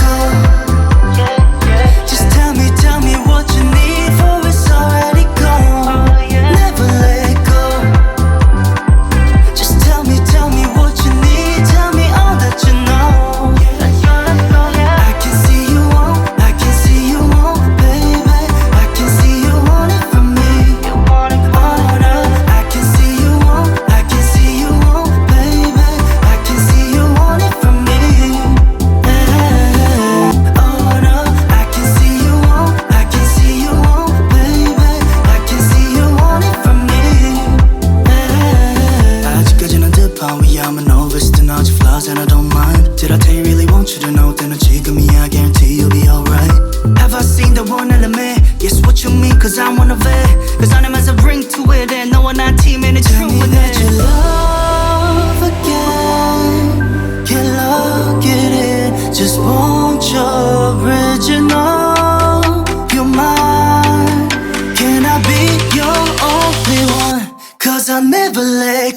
go. Just tell me what you need, for it's already gone. Never let go. Just tell me what you need, tell me all that you know. I can see you want, baby. I can see you want it from me. Oh no, I can see you want, baby. I can see you want it from me. Oh no, I can see you want, baby. I can see you want it from me. 아직까지는 듯한 위험은 novice to know your flaws and I don't mind. Did I tell you really want you to know that 너 지금이야, guarantee you'll be alright. Have I seen the one element? Yes, what you mean, cause I'm one of it. Cause I has a ring to it and no one on team and it's true with it. Tell me that you love again. Can't look at it, just want your original. You're mine, can I be your only one? Cause I'll never let